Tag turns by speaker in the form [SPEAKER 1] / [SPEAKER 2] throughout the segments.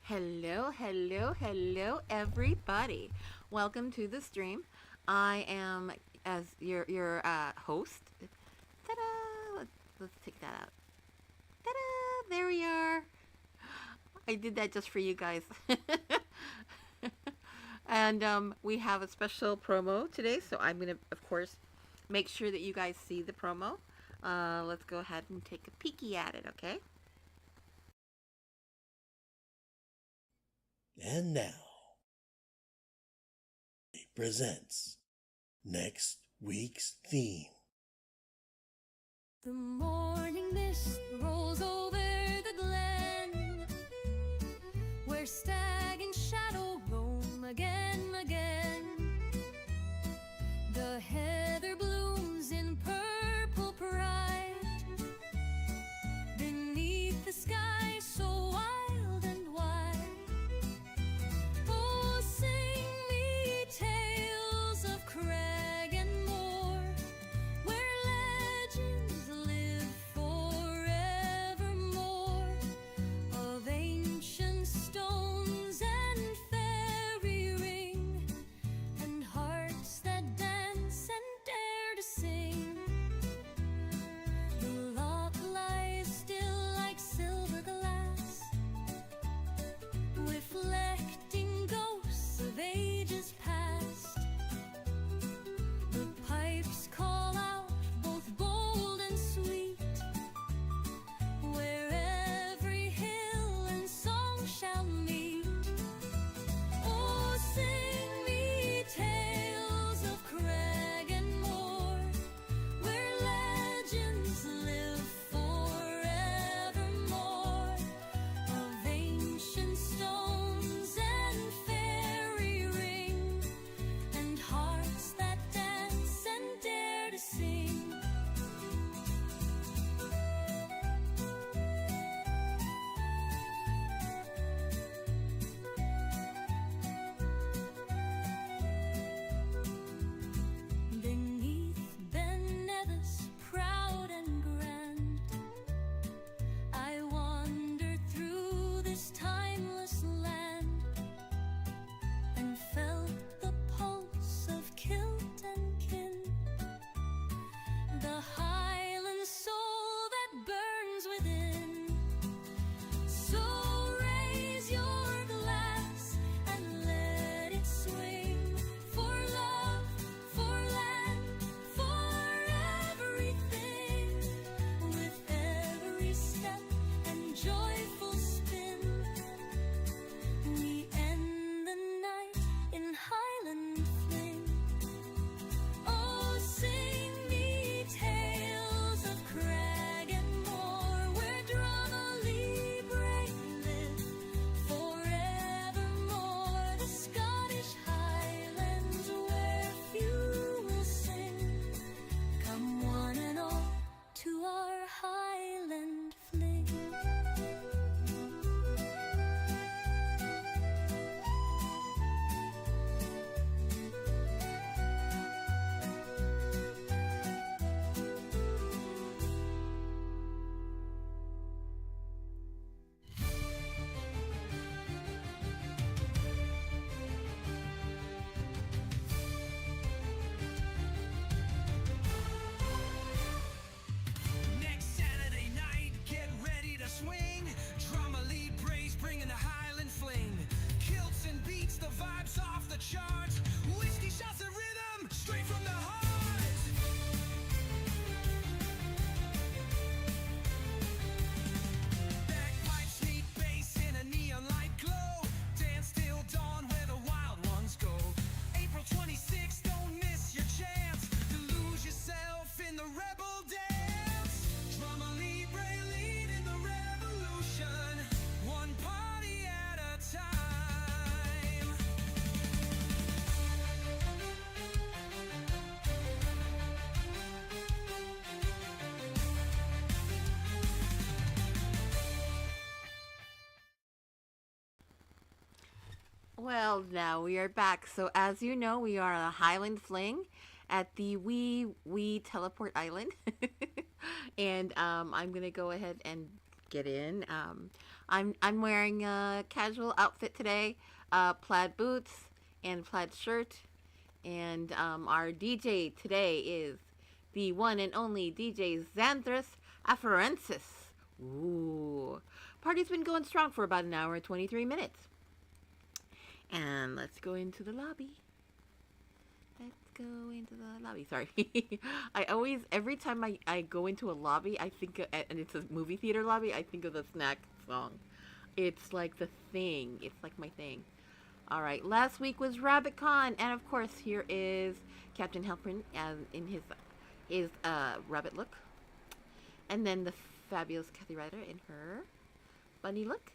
[SPEAKER 1] Hello, hello, hello, everybody. Welcome to the stream. I am as your host. Ta-da! Let's take that out. Ta-da! There we are. I did that just for you guys. And we have a special promo today, so I'm gonna, of course, make sure that you guys see the promo. Let's go ahead and take a peeky at it, okay?
[SPEAKER 2] And now, it presents next week's theme.
[SPEAKER 3] The morning mist rolls over the glen, where stag and shadow roam again. The heather blooms in purple pride, beneath the sky so wild and wide. Oh, sing me tales of crag and moor, where legends live forevermore, of ancient stones and fairy ring, and hearts that dance and dare to sing. The loch lies still like silver glass, reflecting ghosts of ages past. The pipes call out both bold and sweet, where every hill and song shall meet. Oh, sing me tales of crag and moor, where legends live forevermore, of ancient stones and fairy ring, and hearts that dance and dare to sing. Beneath Ben Nevis, proud and grand, I wander through this timeless land, and felt the pulse of kilt and kin, the Highland soul that burns within. So raise your glass and let it swing, for love, for land, for everything. With every step and joyful spin, we end the night in Highland Fling. Oh, sing me tales of crag and moor, where drama Libre live forevermore. The Scottish Highlands, where few will sing. Come one and all to our Highland Fling.
[SPEAKER 4] Next Saturday night, get ready to swing. Drama Libre's bringing the Highland Fling. Kilts and beats, the vibes off the charts. Whiskey shots and rhythm, straight from the heart. Bagpipes, sneak bass in a neon light glow. Dance till dawn where the wild ones go. April 26th, don't miss your chance to lose yourself in the rebel dance. Drama Libre leading the revolution, one party at a time.
[SPEAKER 1] Well, now we are back. So, as you know, we are on a Highland Fling at the Wee Teleport Island. And I'm going to go ahead and get in. I'm wearing a casual outfit today, plaid boots and plaid shirt, and our DJ today is the one and only DJ Xanthus Afarensis. Ooh, party's been going strong for about an hour and 23 minutes, and let's go into the lobby. Let's go into the lobby. Sorry. I always, every time I go into a lobby, I think, and it's a movie theater lobby, I think of the Snack song. It's like the thing. It's like my thing. All right. Last week was RabbitCon. And of course, here is Captain Halprin in his rabbit look. And then the fabulous Kathy Ryder in her bunny look.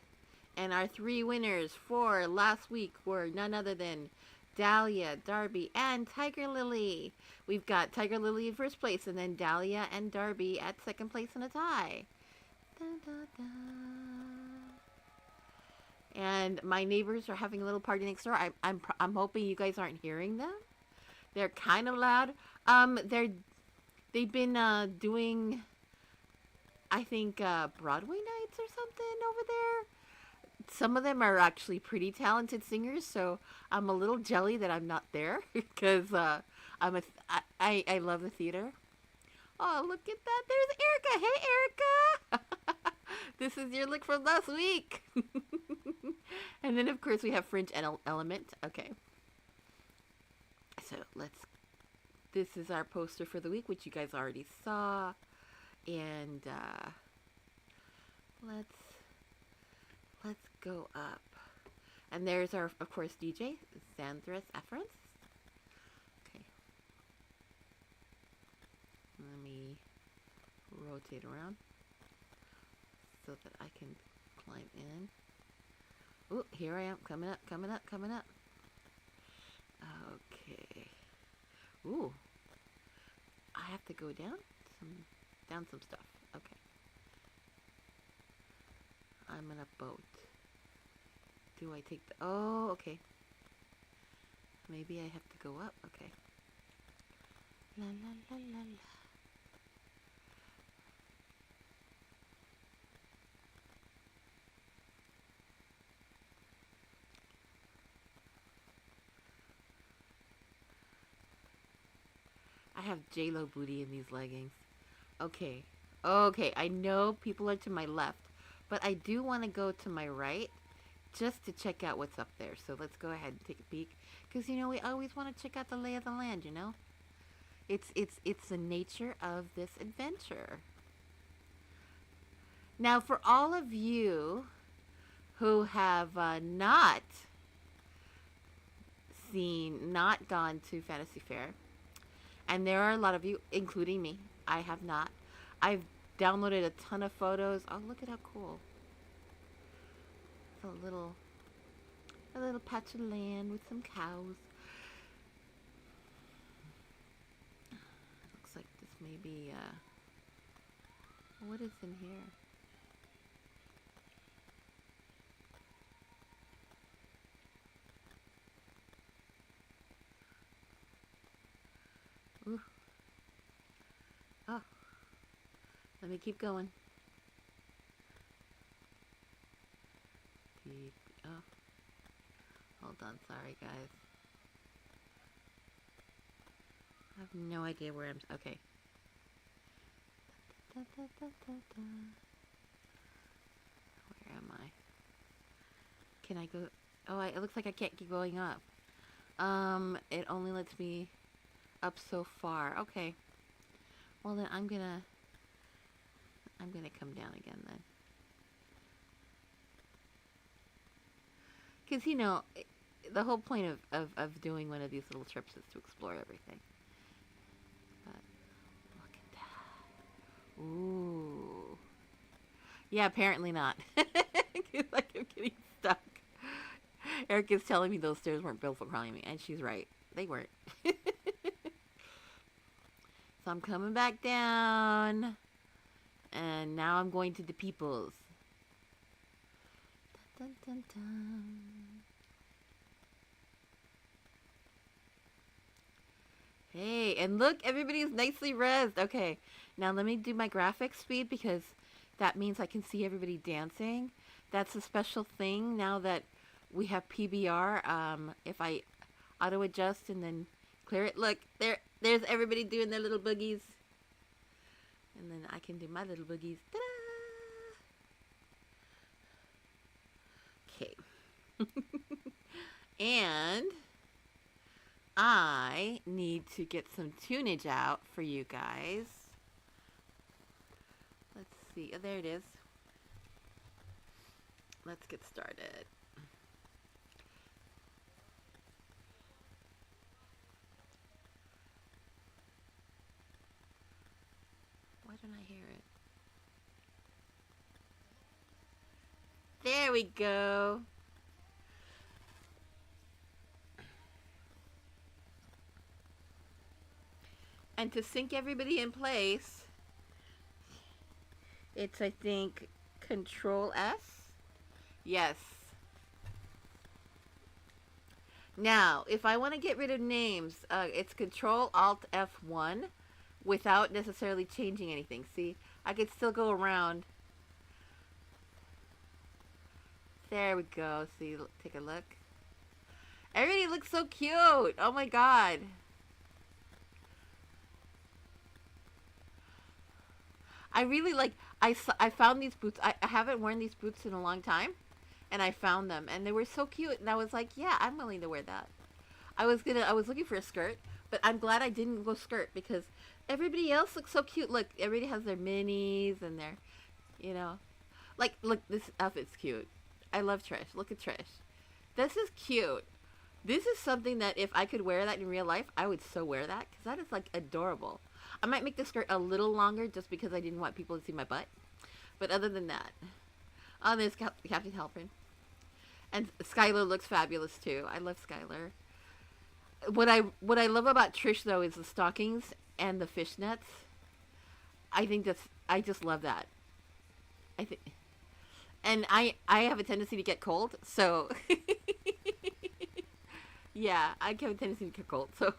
[SPEAKER 1] And our three winners for last week were none other than Dahlia, Darby, and Tiger Lily. We've got Tiger Lily in first place, and then Dahlia and Darby at second place in a tie. Da, da, da. And my neighbors are having a little party next door. I'm hoping you guys aren't hearing them. They're kind of loud. They've been doing, I think, Broadway nights or something over there. Some of them are actually pretty talented singers, so I'm a little jelly that I'm not there because I love the theater. Oh, look at that! There's Erica. Hey, Erica. This is your look from last week. And then of course we have Fringe Element. Okay. So this is our poster for the week, which you guys already saw, and let's go up. And there's our, of course, DJ, Xanthus Afarensis. Okay. Let me rotate around so that I can climb in. Ooh, here I am, coming up. Okay. Ooh. I have to go down some stuff. Okay. I'm in a boat. Do I take the... Oh, okay. Maybe I have to go up. Okay. La la la la la. I have J-Lo booty in these leggings. Okay. Okay, I know people are to my left, but I do want to go to my right just to check out what's up there. So let's go ahead and take a peek. Because, you know, we always want to check out the lay of the land, you know? It's the nature of this adventure. Now, for all of you who have not gone to Fantasy Fair, and there are a lot of you, including me, I have not. I've downloaded a ton of photos. Oh, look at how cool. It's a little patch of land with some cows. Looks like this may be, what is in here? Ooh. Oh. Let me keep going. Oh. Hold on, sorry guys. I have no idea where I'm... Okay. Where am I? Can I go... Oh, it looks like I can't keep going up. It only lets me up so far. Okay. Well then I'm gonna come down again then. Because, you know, the whole point of doing one of these little trips is to explore everything. But, look at that. Ooh. Yeah, apparently not. Because I kept getting stuck. Eric is telling me those stairs weren't built for climbing, and she's right. They weren't. So I'm coming back down. And now I'm going to the peoples. Dun, dun, dun, dun. Hey, and look, everybody's nicely rezzed. Okay, now let me do my graphics speed because that means I can see everybody dancing. That's a special thing now that we have PBR. If I auto adjust and then clear it, look, there's everybody doing their little boogies. And then I can do my little boogies. Ta-da! Okay. And I need to get some tunage out for you guys. Let's see. Oh, there it is. Let's get started. Why don't I hear it? There we go. And to sync everybody in place, it's, I think, Control S. Yes. Now, if I want to get rid of names, it's Control Alt F1 without necessarily changing anything. See, I could still go around. There we go. See, take a look. Everybody looks so cute. Oh my God. I really like, I found these boots. I haven't worn these boots in a long time. And I found them. And they were so cute. And I was like, yeah, I'm willing to wear that. I was looking for a skirt. But I'm glad I didn't go skirt. Because everybody else looks so cute. Look, everybody has their minis and their, you know. Like, look, this outfit's cute. I love Trish. Look at Trish. This is cute. This is something that if I could wear that in real life, I would so wear that. Because that is, like, adorable. I might make the skirt a little longer just because I didn't want people to see my butt. But other than that. Oh, there's Captain Halpern. And Skylar looks fabulous too. I love Skylar. What I love about Trish though is the stockings and the fishnets. I just love that. And I have a tendency to get cold, so yeah, I have a tendency to get cold, so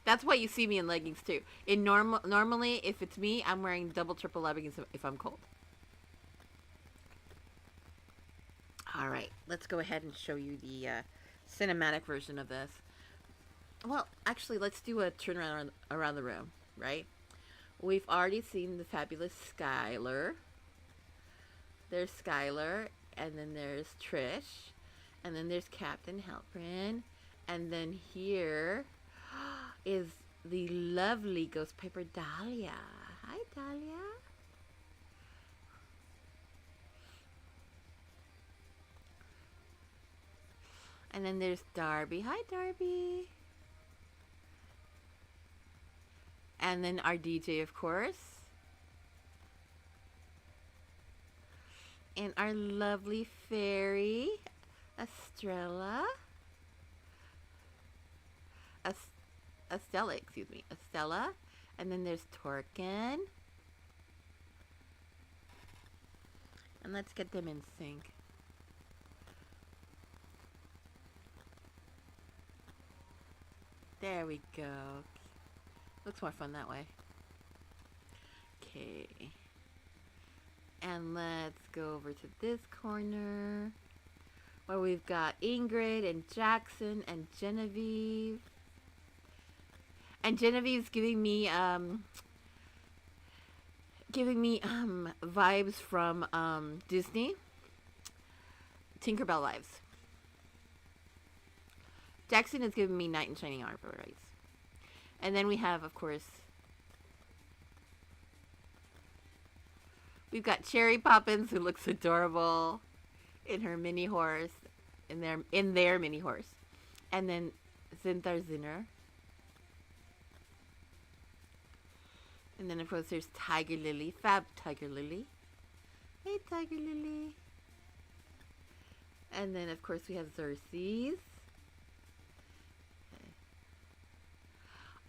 [SPEAKER 1] that's why you see me in leggings too. Normally, if it's me, I'm wearing double, triple leggings if I'm cold. All right, let's go ahead and show you the cinematic version of this. Well, actually, let's do a turn around the room, right? We've already seen the fabulous Skylar. There's Skylar, and then there's Trish, and then there's Captain Halpern, and then here is the lovely Ghost Piper Dahlia. Hi, Dahlia. And then there's Darby. Hi, Darby. And then our DJ, of course. And our lovely fairy, Estrella. Estella, excuse me. Estella. And then there's Torkin. And let's get them in sync. There we go. Looks more fun that way. Okay. And let's go over to this corner where we've got Ingrid and Jackson and Genevieve. And Genevieve's giving me vibes from Disney. Tinkerbell vibes. Jackson is giving me Knight in Shining Armor vibes. And then we have, of course, we've got Cherry Poppins, who looks adorable in her mini horse, in their mini horse, and then Zinthar Zinner, and then of course there's Tiger Lily, Fab Tiger Lily. Hey, Tiger Lily. And then of course we have Xerxes.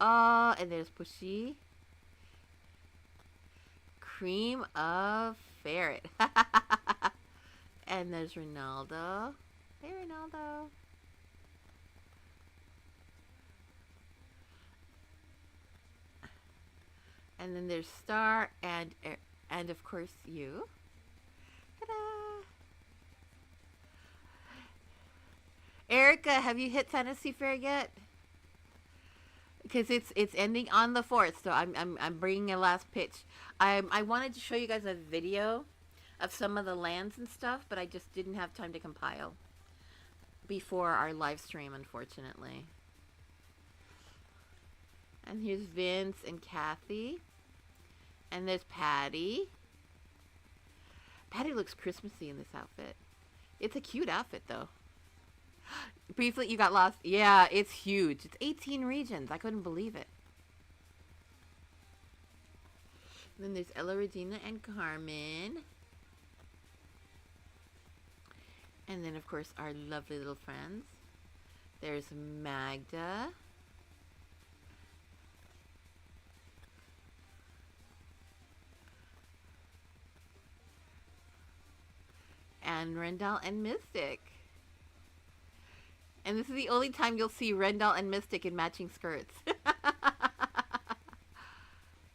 [SPEAKER 1] Oh, and there's Pushy. Cream of Ferret. And there's Ronaldo. Hey, Ronaldo. And then there's Star and And of course, you. Ta-da! Erica, have you hit Fantasy Fair yet? Because it's ending on the 4th, so I'm bringing a last pitch. I wanted to show you guys a video of some of the lands and stuff, but I just didn't have time to compile before our live stream, unfortunately. And here's Vince and Kathy. And there's Patty. Patty looks Christmassy in this outfit. It's a cute outfit, though. Briefly, you got lost. Yeah, it's huge. It's 18 regions. I couldn't believe it. And then there's Ella, Regina, and Carmen. And then, of course, our lovely little friends. There's Magda. And Rendell and Mystic. And this is the only time you'll see Rendell and Mystic in matching skirts.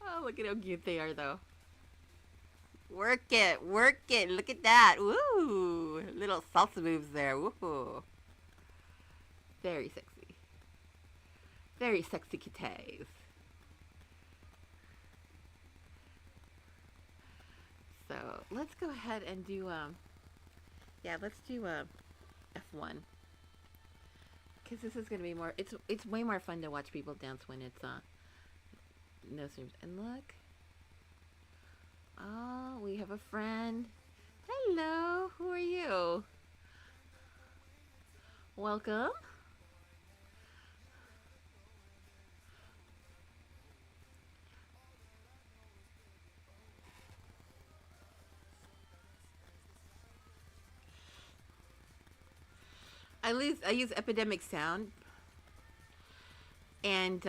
[SPEAKER 1] Oh, look at how cute they are, though. Work it, work it. Look at that. Woo! Little salsa moves there. Woo! Very sexy. Very sexy kitties. So, let's go ahead and do, yeah, let's do, F1. Because this is going to be more, it's way more fun to watch people dance when it's, no streams. And look. Oh, we have a friend. Hello, who are you? Welcome. I use Epidemic Sound, and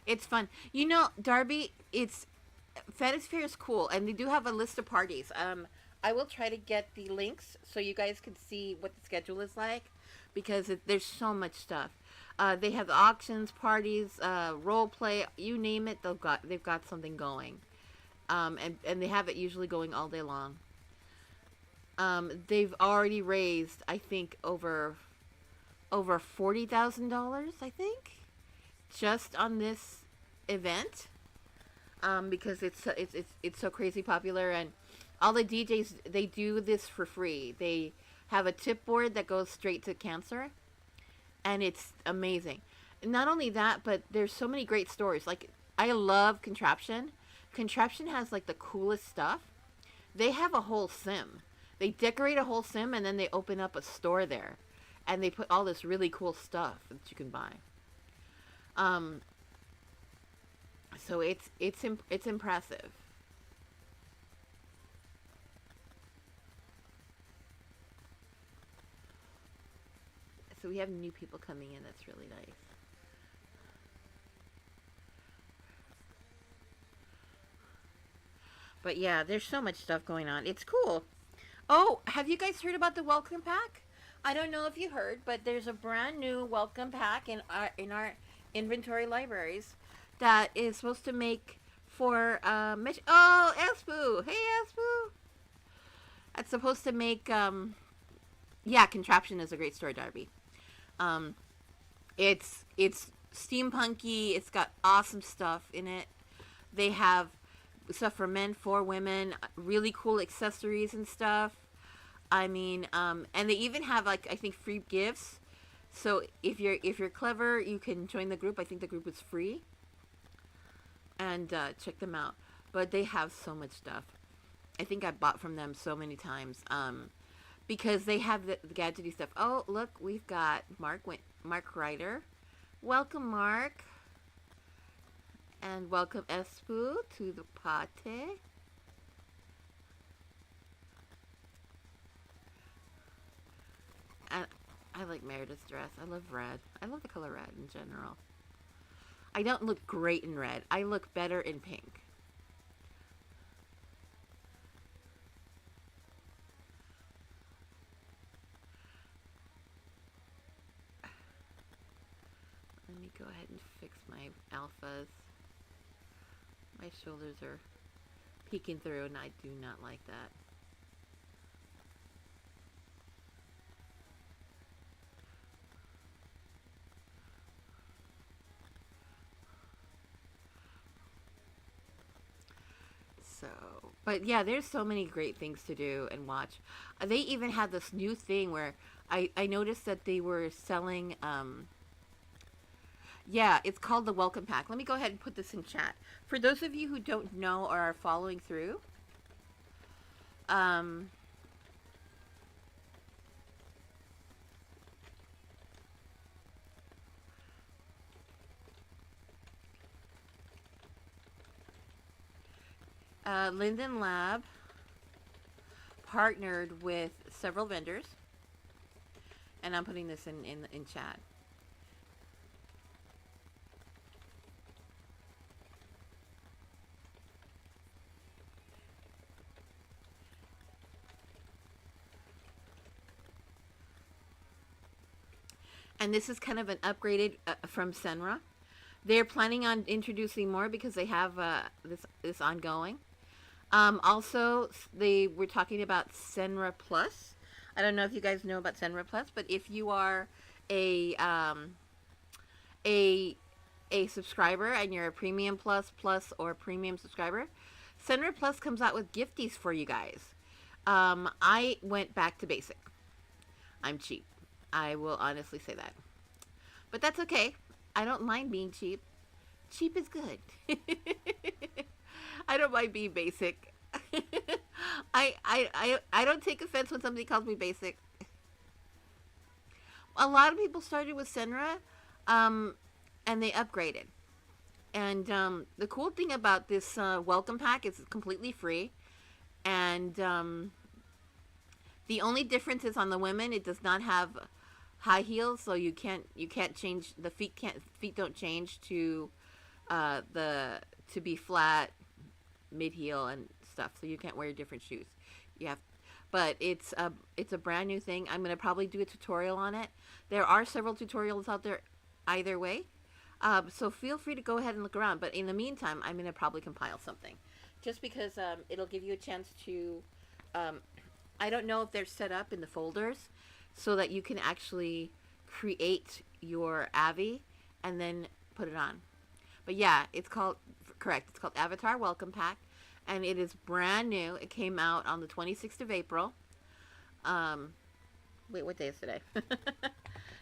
[SPEAKER 1] it's fun. You know, Darby, it's Fantasy Fair is cool, and they do have a list of parties. I will try to get the links so you guys can see what the schedule is like, because there's so much stuff. They have the auctions, parties, role play, you name it. They've got something going, and they have it usually going all day long. They've already raised, I think, over $40,000, I think, just on this event, because it's so crazy popular, and all the DJs, they do this for free. They have a tip board that goes straight to cancer, and it's amazing. Not only that, but there's so many great stores. Like, I love Contraption. Contraption has like the coolest stuff. They have a whole sim. They decorate a whole sim, and then they open up a store there, and they put all this really cool stuff that you can buy. So it's impressive. So we have new people coming in. That's really nice. But yeah, there's so much stuff going on. It's cool. Oh, have you guys heard about the welcome pack? I don't know if you heard, but there's a brand new welcome pack in our inventory libraries that is supposed to make for oh, Espu. Hey, Espu. That's supposed to make yeah, Contraption is a great store, Darby. It's steampunky. It's got awesome stuff in it. They have stuff for men, for women, really cool accessories and stuff. I mean, and they even have, like, I think, free gifts. So if you're clever, you can join the group. I think the group is free. And check them out. But they have so much stuff. I think I bought from them so many times. Because they have the gadgety stuff. Oh, look, we've got Mark Ryder. Welcome, Mark. And welcome, Espu, to the party. And I like Meredith's dress. I love red. I love the color red in general. I don't look great in red. I look better in pink. Let me go ahead and fix my alphas. My shoulders are peeking through, and I do not like that. So, but yeah, there's so many great things to do and watch. They even had this new thing where I noticed that they were selling, yeah, it's called the Welcome Pack. Let me go ahead and put this in chat. For those of you who don't know or are following through, um, Linden Lab partnered with several vendors, and I'm putting this in chat. And this is kind of an upgraded from Senra. They're planning on introducing more because they have this ongoing. Also, they were talking about Senra Plus. I don't know if you guys know about Senra Plus, but if you are a a subscriber and you're a Premium Plus or Premium subscriber, Senra Plus comes out with gifties for you guys. I went back to basic. I'm cheap. I will honestly say that. But that's okay. I don't mind being cheap. Cheap is good. I don't mind being basic. I don't take offense when somebody calls me basic. A lot of people started with Senra, and they upgraded. And the cool thing about this welcome pack is it's completely free. And the only difference is on the women, it does not have high heels, so you can't change the feet. Feet don't change to to be flat, mid heel and stuff. So you can't wear different shoes. You have, but it's a brand new thing. I'm gonna probably do a tutorial on it. There are several tutorials out there, either way. So feel free to go ahead and look around. But in the meantime, I'm gonna probably compile something, just because it'll give you a chance to. I don't know if they're set up in the folders, so that you can actually create your Avi and then put it on. But yeah, it's called, correct, it's called Avatar Welcome Pack, and it is brand new. It came out on the 26th of April. Wait, what day is today?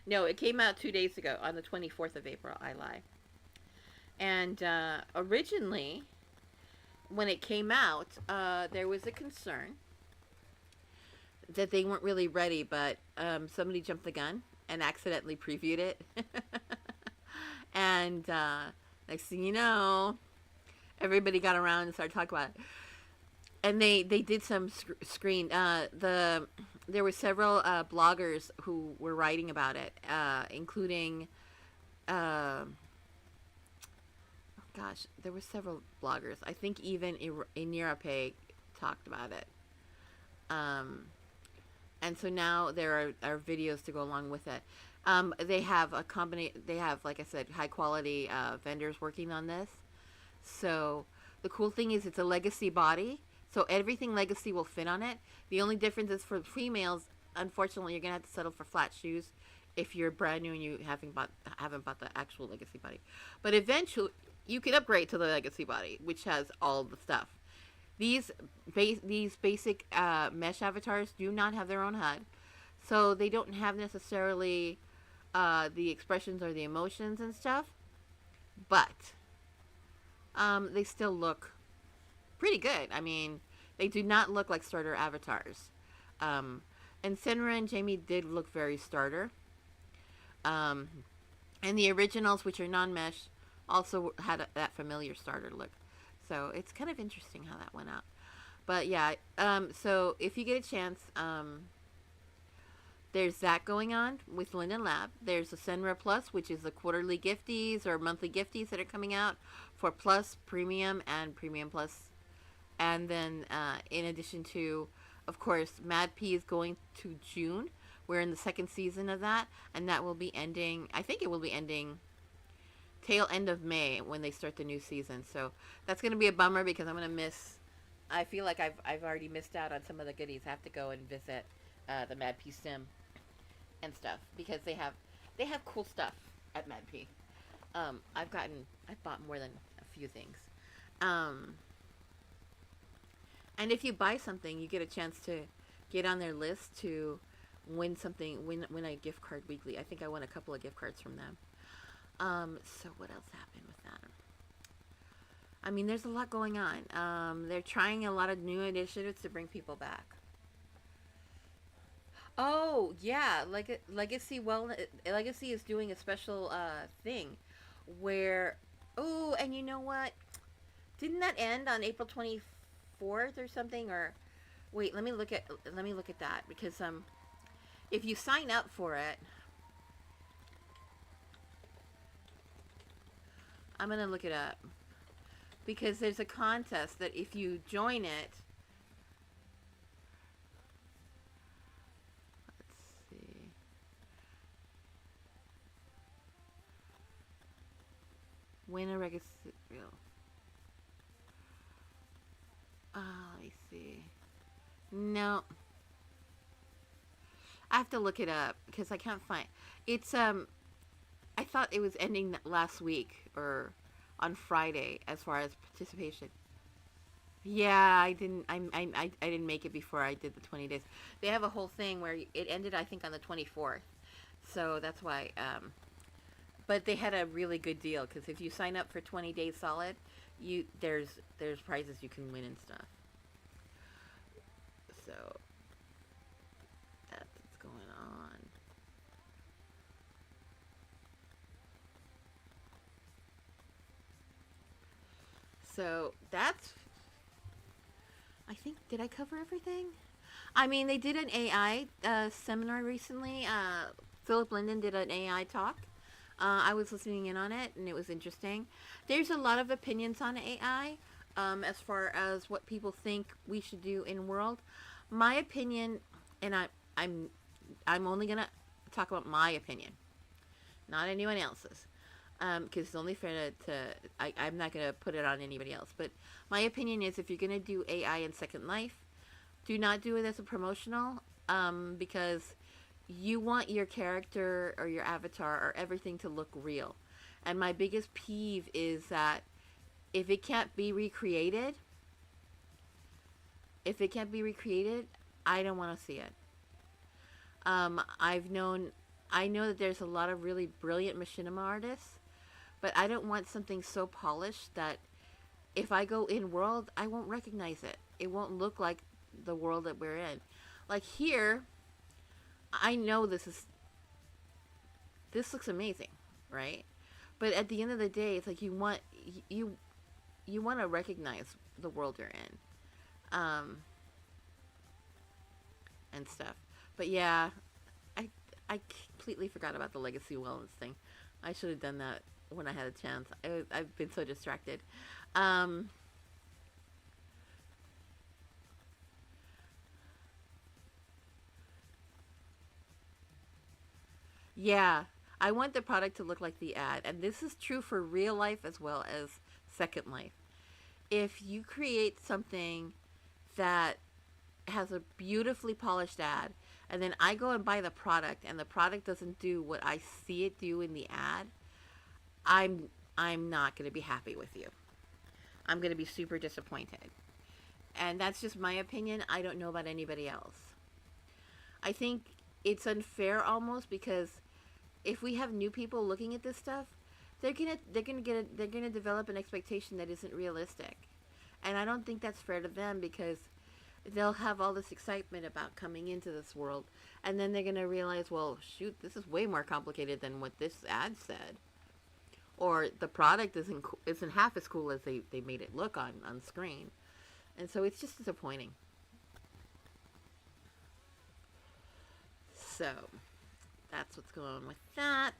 [SPEAKER 1] No, it came out 2 days ago on the 24th of April. I lie. And originally, when it came out, there was a concern that they weren't really ready, but somebody jumped the gun and accidentally previewed it. And next thing you know, everybody got around and started talking about it. And they did some screen. There were several bloggers who were writing about it, including, gosh, there were several bloggers. I think even Inirape talked about it. And so now there are videos to go along with it. They have they have, like I said, high quality vendors working on this. So the cool thing is it's a legacy body. So everything legacy will fit on it. The only difference is for females, unfortunately, you're going to have to settle for flat shoes if you're brand new and you haven't bought the actual legacy body. But eventually, you can upgrade to the legacy body, which has all the stuff. These basic mesh avatars do not have their own HUD, so they don't have necessarily the expressions or the emotions and stuff, but they still look pretty good. I mean, they do not look like starter avatars. And Senra and Jamie did look very starter. And the originals, which are non-mesh, also had that familiar starter look. So it's kind of interesting how that went out. But yeah, so if you get a chance, there's that going on with Linden Lab. There's a Senra Plus, which is the quarterly gifties or monthly gifties that are coming out for Plus, Premium, and Premium Plus. And then in addition to, of course, Mad P is going to June. We're in the second season of that, and that will be ending, I think it will be ending tail end of May when they start the new season. So that's going to be a bummer because I'm going to miss I feel like I've already missed out on some of the goodies. I have to go and visit the Mad P Sim and stuff because they have cool stuff at Mad P. I've bought more than a few things. Um, and if you buy something, you get a chance to get on their list to win something, win a gift card weekly. I think I won a couple of gift cards from them. So what else happened with that? I mean, there's a lot going on. They're trying a lot of new initiatives to bring people back. Oh yeah, Legacy is doing a special thing where, oh, and you know what? Didn't that end on April 24th or something? Or wait, let me look at that because if you sign up for it, I'm gonna look it up because there's a contest that if you join it, let's see. Win a legacy. Let me see. No, I have to look it up because I can't find. It's I thought it was ending last week or on Friday as far as participation. Yeah, I didn't make it before I did the 20 days. They have a whole thing where it ended I think on the 24th. So that's why but they had a really good deal because if you sign up for 20 days solid, there's prizes you can win and stuff. So that's what's going on. So that's, I think, did I cover everything? I mean, they did an AI seminar recently. Philip Linden did an AI talk. I was listening in on it, and it was interesting. There's a lot of opinions on AI as far as what people think we should do in world. My opinion, and I'm only gonna talk about my opinion, not anyone else's, because it's only fair I'm not gonna put it on anybody else. But my opinion is, if you're gonna do AI in Second Life, do not do it as a promotional, because you want your character or your avatar or everything to look real. And my biggest peeve is that if it can't be recreated, I don't want to see it. I know that there's a lot of really brilliant machinima artists, but I don't want something so polished that if I go in world, I won't recognize it. It won't look like the world that we're in. Like here, I know this looks amazing, right? But at the end of the day, it's like you want to recognize the world you're in, and stuff. But yeah, I completely forgot about the legacy wellness thing. I should have done that when I had a chance. I've been so distracted. Yeah, I want the product to look like the ad, and this is true for real life as well as Second Life. If you create something that has a beautifully polished ad, and then I go and buy the product, and the product doesn't do what I see it do in the ad, I'm not going to be happy with you. I'm going to be super disappointed. And that's just my opinion. I don't know about anybody else. I think it's unfair almost because if we have new people looking at this stuff, they're gonna develop an expectation that isn't realistic, and I don't think that's fair to them because they'll have all this excitement about coming into this world, and then they're gonna realize, well, shoot, this is way more complicated than what this ad said, or the product isn't half as cool as they made it look on screen, and so it's just disappointing. So that's what's going on with that.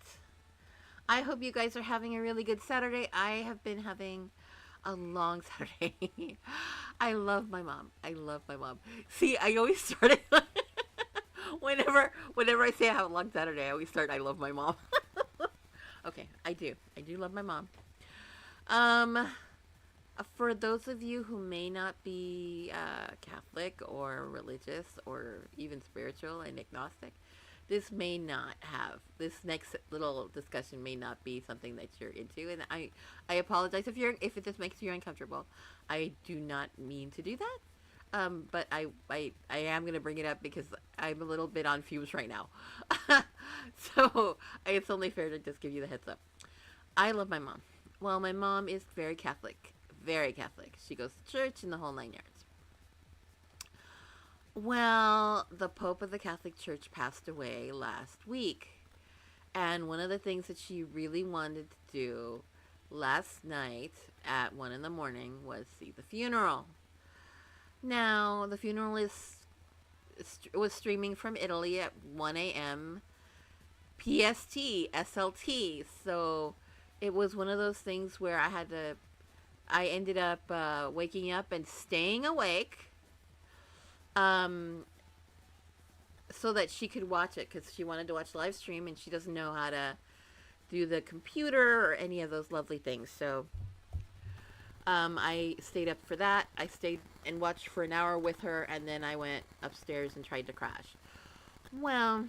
[SPEAKER 1] I hope you guys are having a really good Saturday. I have been having a long Saturday. I love my mom. See, I always start it whenever I say I have a long Saturday, I always start I love my mom. Okay, I do love my mom. For those of you who may not be Catholic or religious or even spiritual and agnostic, this next little discussion may not be something that you're into, and I apologize if this makes you uncomfortable. I do not mean to do that. But I am going to bring it up because I'm a little bit on fumes right now. So it's only fair to just give you the heads up. I love my mom. Well, my mom is very Catholic. Very Catholic. She goes to church and the whole 9 yards. Well, the Pope of the Catholic Church passed away last week. And one of the things that she really wanted to do last night at 1 in the morning was see the funeral. Now, the funeral was streaming from Italy at 1 a.m. PST, SLT. So it was one of those things where I ended up waking up and staying awake so that she could watch it, because she wanted to watch live stream and she doesn't know how to do the computer or any of those lovely things. So I stayed up for that. I stayed and watched for an hour with her, and then I went upstairs and tried to crash. Well,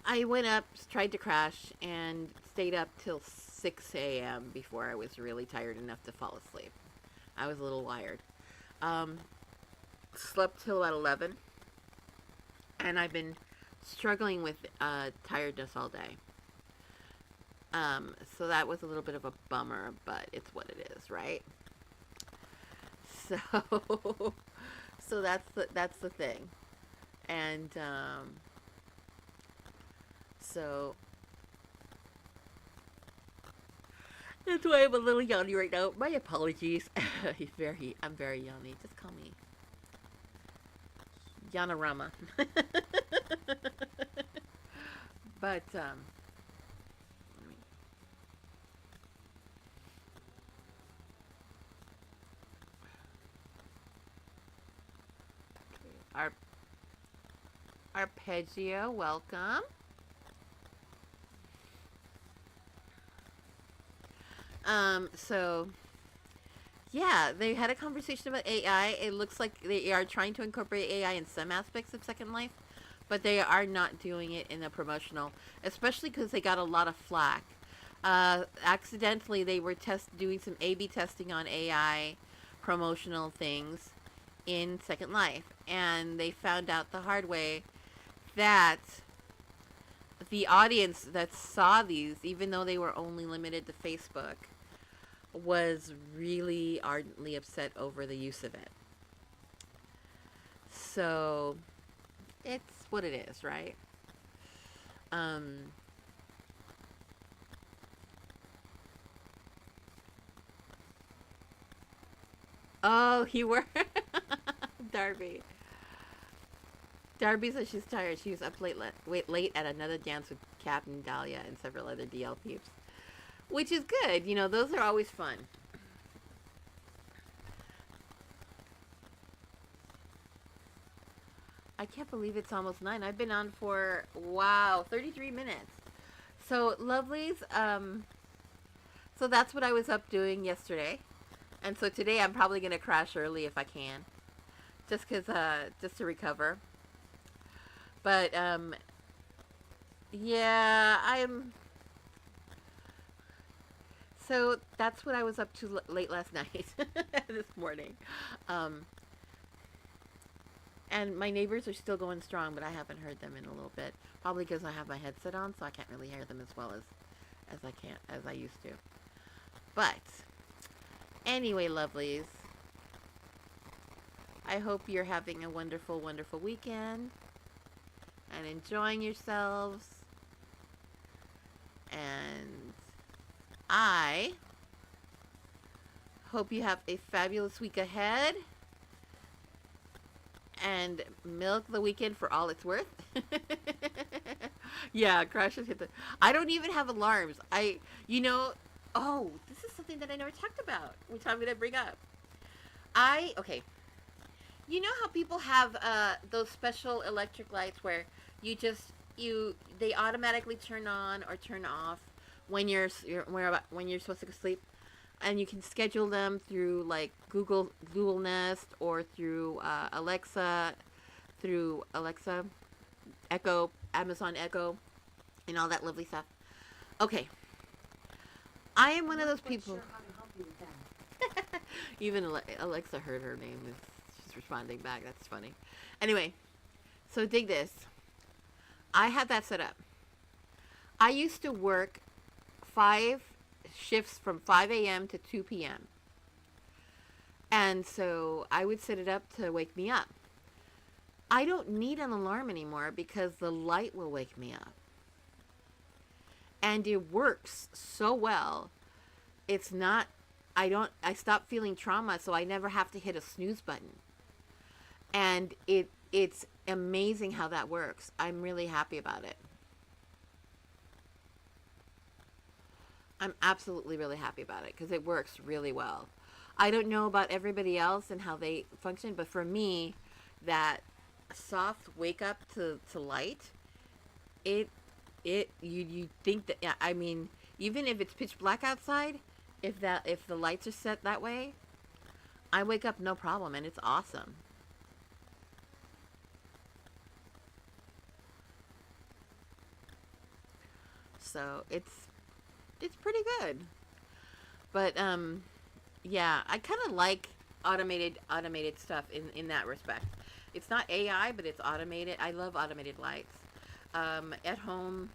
[SPEAKER 1] I went up, tried to crash, and stayed up till 6 a.m. before I was really tired enough to fall asleep. I was a little wired. Slept till about 11, and I've been struggling with tiredness all day. So that was a little bit of a bummer, but it's what it is, right? So, so that's the thing, and so that's why I'm a little yawny right now. My apologies. I'm very yawny. Just call me Yanarama. But Arpeggio, welcome. So yeah, they had a conversation about AI. It looks like they are trying to incorporate AI in some aspects of Second Life, but they are not doing it in a promotional, especially because they got a lot of flack. Accidentally, they were doing some A/B testing on AI promotional things in Second Life, and they found out the hard way that the audience that saw these, even though they were only limited to Facebook, was really ardently upset over the use of it. So it's what it is, right? Oh, you were Darby. Darby says she's tired. She was up late at another dance with Captain Dahlia and several other DL peeps, which is good. You know, those are always fun. I can't believe it's almost 9. I've been on for, wow, 33 minutes. So, lovelies, so that's what I was up doing yesterday. And so today I'm probably going to crash early if I can. Just to recover. But, yeah, so that's what I was up to late last night, this morning. And my neighbors are still going strong, but I haven't heard them in a little bit. Probably because I have my headset on, so I can't really hear them as well as I used to. But anyway, lovelies, I hope you're having a wonderful, wonderful weekend and enjoying yourselves. And I hope you have a fabulous week ahead and milk the weekend for all it's worth. Yeah, crashes hit I don't even have alarms. Oh, this is something that I never talked about, which I'm going to bring up. Okay. You know how people have those special electric lights where they automatically turn on or turn off when you're supposed to sleep? and you can schedule them through like Google Nest or through Alexa, Echo, Amazon Echo, and all that lovely stuff. Okay, I am one of those people.
[SPEAKER 5] Sure how to help you with that.
[SPEAKER 1] Even Alexa heard her name. She's responding back. That's funny. Anyway, so dig this. I had that set up. I used to work 5 shifts from 5 a.m. to 2 p.m. And so I would set it up to wake me up. I don't need an alarm anymore because the light will wake me up. And it works so well. It's not, I stopped feeling trauma, so I never have to hit a snooze button. And it's amazing how that works. I'm really happy about it. I'm absolutely really happy about it because it works really well. I don't know about everybody else and how they function, but for me, that soft wake up to light, you think that, yeah, I mean, even if it's pitch black outside, if the lights are set that way, I wake up no problem, and it's awesome. So it's pretty good. But yeah, I kind of like automated stuff in that respect. It's not AI, but it's automated. I love automated lights. At home,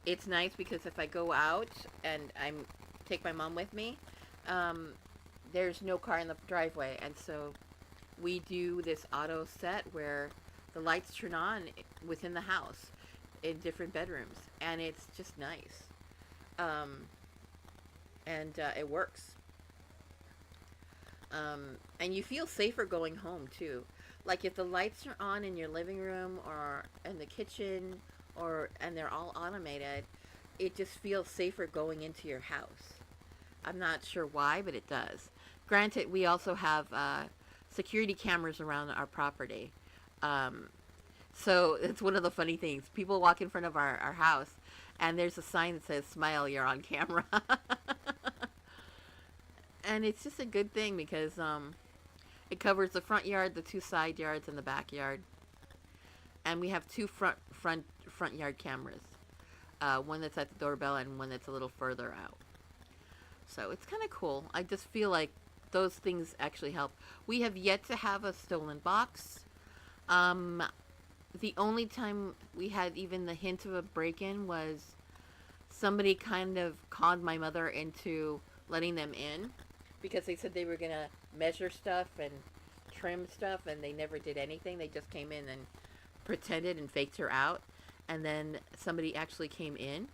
[SPEAKER 1] it's nice because if I go out and I'm take my mom with me, there's no car in the driveway, and so we do this auto set where the lights turn on within the house in different bedrooms, and it's just nice. And it works. And you feel safer going home too. Like if the lights are on in your living room or in the kitchen, and they're all automated, it just feels safer going into your house. I'm not sure why, but it does. Granted, we also have security cameras around our property. So it's one of the funny things. People walk in front of our house, and there's a sign that says, "Smile, you're on camera." And it's just a good thing because it covers the front yard, the 2 side yards, and the backyard. And we have 2 front yard cameras. One that's at the doorbell and one that's a little further out. So it's kind of cool. I just feel like those things actually help. We have yet to have a stolen box. The only time we had even the hint of a break-in was somebody kind of conned my mother into letting them in because they said they were going to measure stuff and trim stuff, and they never did anything. They just came in and pretended and faked her out. And then somebody actually came in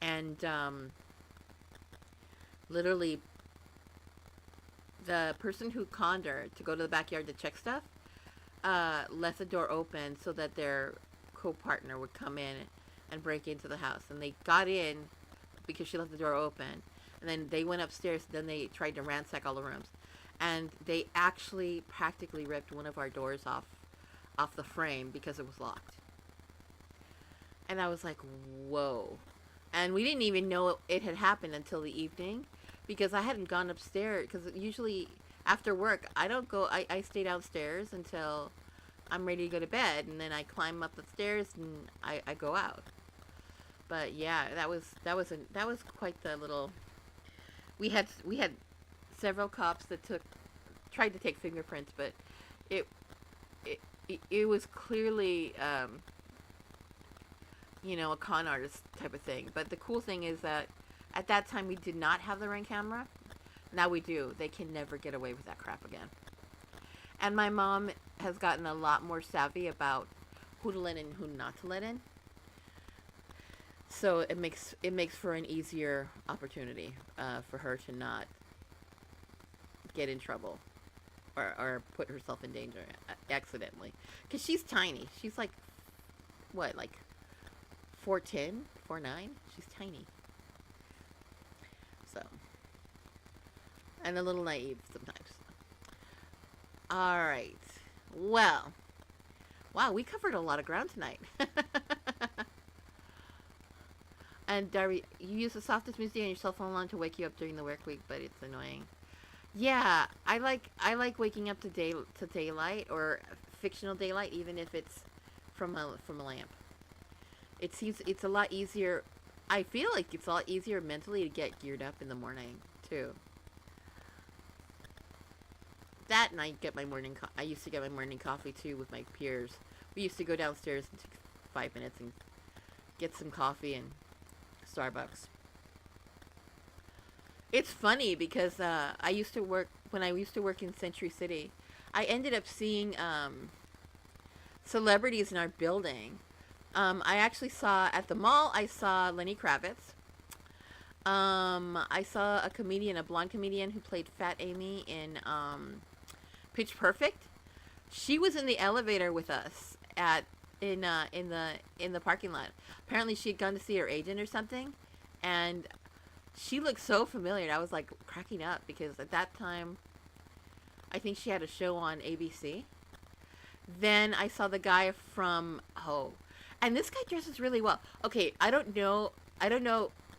[SPEAKER 1] and literally the person who conned her to go to the backyard to check stuff left the door open so that their co-partner would come in and break into the house. And they got in because she left the door open. And then they went upstairs. Then they tried to ransack all the rooms. And they actually practically ripped one of our doors off the frame because it was locked. And I was like, whoa. And we didn't even know it had happened until the evening because I hadn't gone upstairs. Because usually after work, I don't go, I stay downstairs until I'm ready to go to bed. And then I climb up the stairs and I go out. But yeah, that was quite the little, we had several cops that tried to take fingerprints, but it was clearly, a con artist type of thing. But the cool thing is that at that time we did not have the Ring camera. Now we do. They can never get away with that crap again. And my mom has gotten a lot more savvy about who to let in and who not to let in. So it makes for an easier opportunity for her to not get in trouble or put herself in danger accidentally. Because she's tiny. She's like, what, like 4'10", 4'9"? She's tiny. So, and a little naive sometimes. All right. Well, wow, we covered a lot of ground tonight. And Darby, you use the softest music on your cell phone line to wake you up during the work week, but it's annoying. Yeah, I like waking up to daylight or fictional daylight, even if it's from a lamp. It seems it's a lot easier. I feel like it's a lot easier mentally to get geared up in the morning too. That and I used to get my morning coffee too with my peers. We used to go downstairs and take 5 minutes and get some coffee and Starbucks. It's funny because I used to work when I used to work in Century City. I ended up seeing celebrities in our building. I actually saw at the mall. I saw Lenny Kravitz. I saw a blonde comedian who played Fat Amy in Pitch Perfect. She was in the elevator with us in the parking lot. Apparently, she had gone to see her agent or something, and she looked so familiar. And I was like cracking up because at that time, I think she had a show on ABC. Then I saw the guy from and this guy dresses really well. Okay, I don't know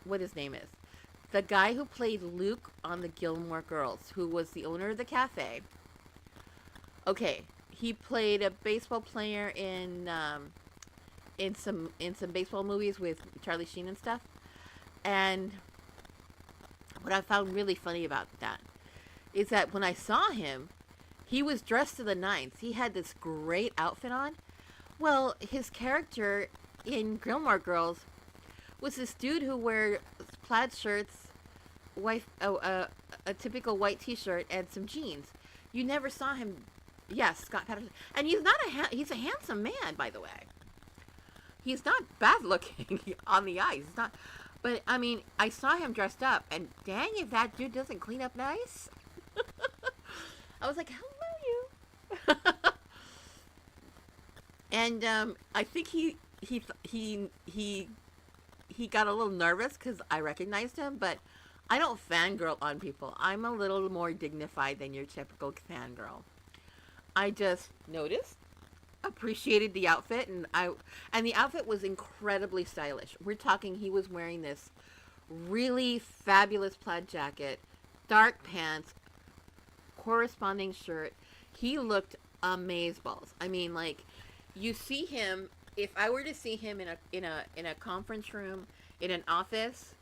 [SPEAKER 1] what his name is. The guy who played Luke on the Gilmore Girls, who was the owner of the cafe. Okay, he played a baseball player in some baseball movies with Charlie Sheen and stuff. And what I found really funny about that is that when I saw him, he was dressed to the nines. He had this great outfit on. Well, his character in Gilmore Girls was this dude who wears plaid shirts, a typical white T-shirt, and some jeans. You never saw him. Yes, Scott Patterson, and he's a handsome man, by the way. He's not bad looking on the ice. He's not, but I mean, I saw him dressed up, and dang, if that dude doesn't clean up nice. I was like, hello, you. And I think he got a little nervous because I recognized him, but I don't fangirl on people. I'm a little more dignified than your typical fangirl. I just noticed, appreciated the outfit, and the outfit was incredibly stylish. We're talking he was wearing this really fabulous plaid jacket, dark pants, corresponding shirt. He looked amazeballs. I mean, like, you see him, if I were to see him in a conference room, in an office,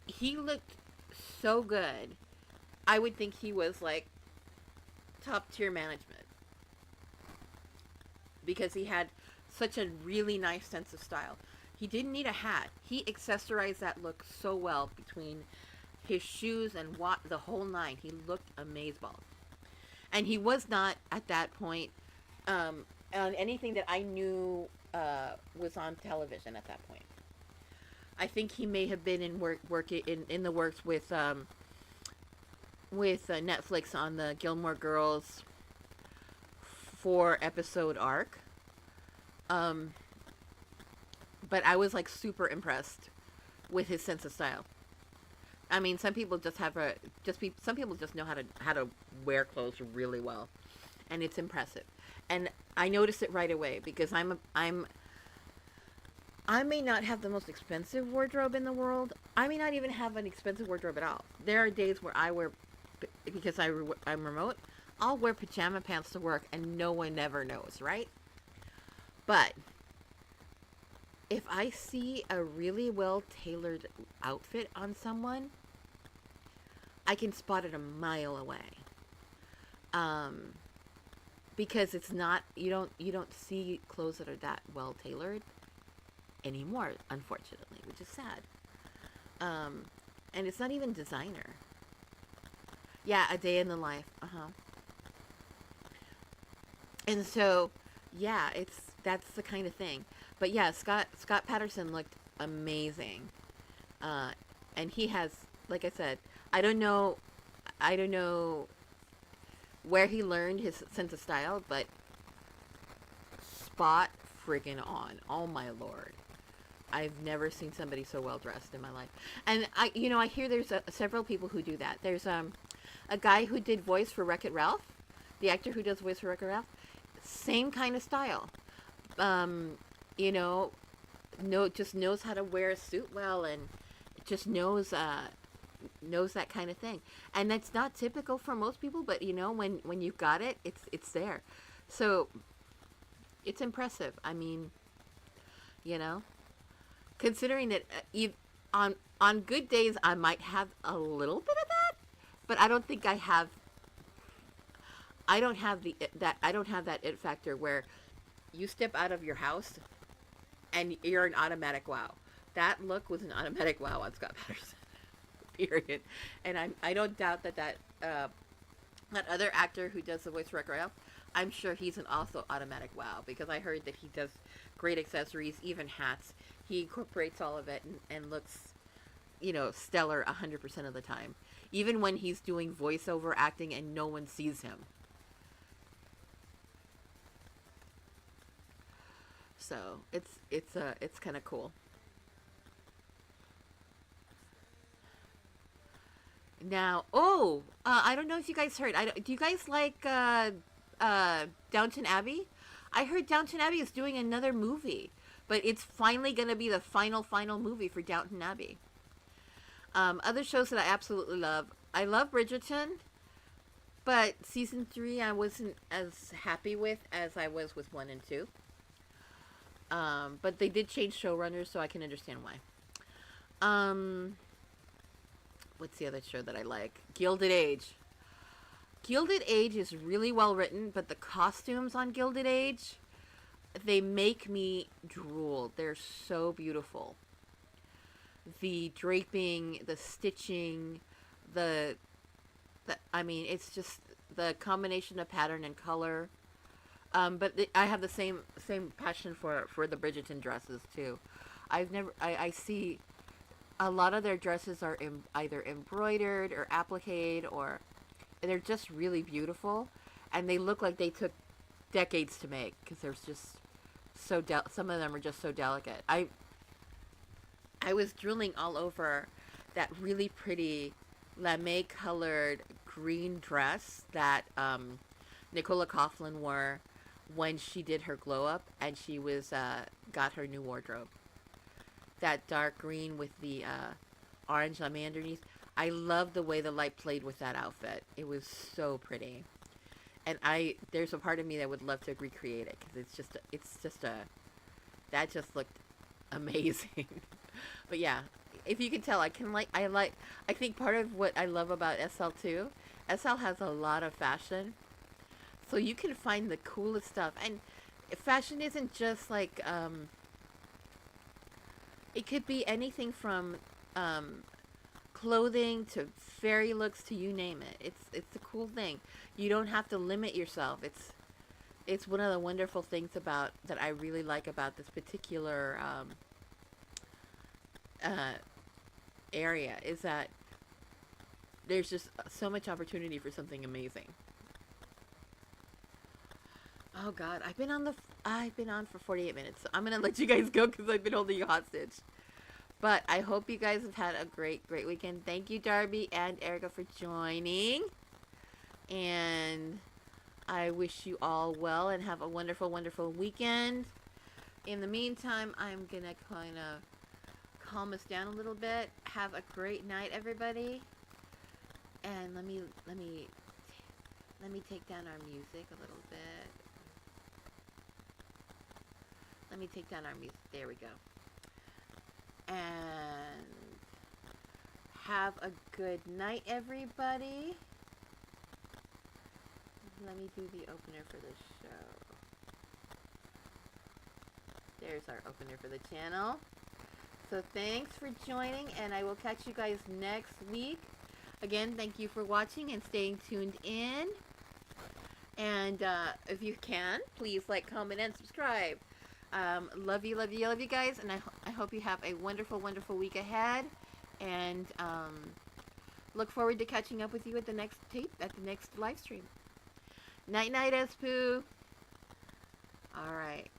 [SPEAKER 1] he looked so good. I would think he was like top tier management because he had such a really nice sense of style. He didn't need a hat. He accessorized that look so well between his shoes and the whole nine. He looked amazeballs. And he was not, at that point, on anything that I knew was on television at that point. I think he may have been in the works with Netflix on the Gilmore Girls 4-episode arc. But I was like super impressed with his sense of style. I mean, some people just some people just know how to wear clothes really well, and it's impressive. And I noticed it right away because I may not have the most expensive wardrobe in the world. I may not even have an expensive wardrobe at all. There are days where I wear, because I'm remote, I'll wear pajama pants to work, and no one ever knows, right? But if I see a really well-tailored outfit on someone, I can spot it a mile away. Because it's not, you don't see clothes that are that well-tailored anymore, unfortunately, which is sad. And it's not even designer. Yeah, a day in the life. And so, yeah, that's the kind of thing. But yeah, Scott Patterson looked amazing. And he has, like I said, I don't know where he learned his sense of style, but spot friggin' on. Oh my Lord. I've never seen somebody so well dressed in my life. And I hear there's several people who do that. There's a guy who did voice for Wreck-It Ralph, the actor who does voice for Wreck-It Ralph. Same kind of style. just knows how to wear a suit well, and just knows that kind of thing. And that's not typical for most people, but when you've got it, it's there. So it's impressive. I mean, you know, considering that on good days I might have a little bit of that, but I don't think I have. I don't have that it factor where you step out of your house and you're an automatic wow. That look was an automatic wow on Scott Patterson. Period. And I don't doubt that other actor who does the voice for Raphael, I'm sure he's an also automatic wow, because I heard that he does great accessories, even hats. He incorporates all of it and looks, stellar 100% of the time, even when he's doing voiceover acting and no one sees him. So it's kind of cool. Now, I don't know if you guys heard. Do you guys like Downton Abbey? I heard Downton Abbey is doing another movie, but it's finally going to be the final movie for Downton Abbey. Other shows that I absolutely love. I love Bridgerton, but season 3 I wasn't as happy with as I was with 1 and 2. But they did change showrunners, so I can understand why. What's the other show that I like? Gilded Age. Gilded Age is really well written, but the costumes on Gilded Age, they make me drool. They're so beautiful. The draping, the stitching, it's just the combination of pattern and color. But I have the same passion for the Bridgerton dresses too. I see a lot of their dresses are either embroidered or appliqued, or they're just really beautiful, and they look like they took decades to make, because there's just some of them are just so delicate. I was drooling all over that really pretty lame colored green dress that Nicola Coughlan wore when she did her glow up and she was got her new wardrobe. That dark green with the orange lame underneath. I love the way the light played with that outfit. It was so pretty. And there's a part of me that would love to recreate it, because that just looked amazing. But yeah, if you can tell, I think part of what I love about SL2, SL has a lot of fashion. So you can find the coolest stuff. And fashion isn't just like, it could be anything from clothing to fairy looks to you name it. It's a cool thing. You don't have to limit yourself. It's one of the wonderful things that I really like about this particular area, is that there's just so much opportunity for something amazing. Oh God, I've been on for 48 minutes. So I'm gonna let you guys go because I've been holding you hostage. But I hope you guys have had a great weekend. Thank you, Darby and Erica, for joining. And I wish you all well and have a wonderful weekend. In the meantime, I'm gonna kind of calm us down a little bit. Have a great night, everybody. And let me take down our music a little bit. Let me take down our music. There we go. And have a good night, everybody. Let me do the opener for the show. There's our opener for the channel. So thanks for joining, and I will catch you guys next week. Again, thank you for watching and staying tuned in. And if you can, please like, comment, and subscribe. Love you guys, and I hope you have a wonderful week ahead, and look forward to catching up with you at the next live stream. Night, Espoo. All right.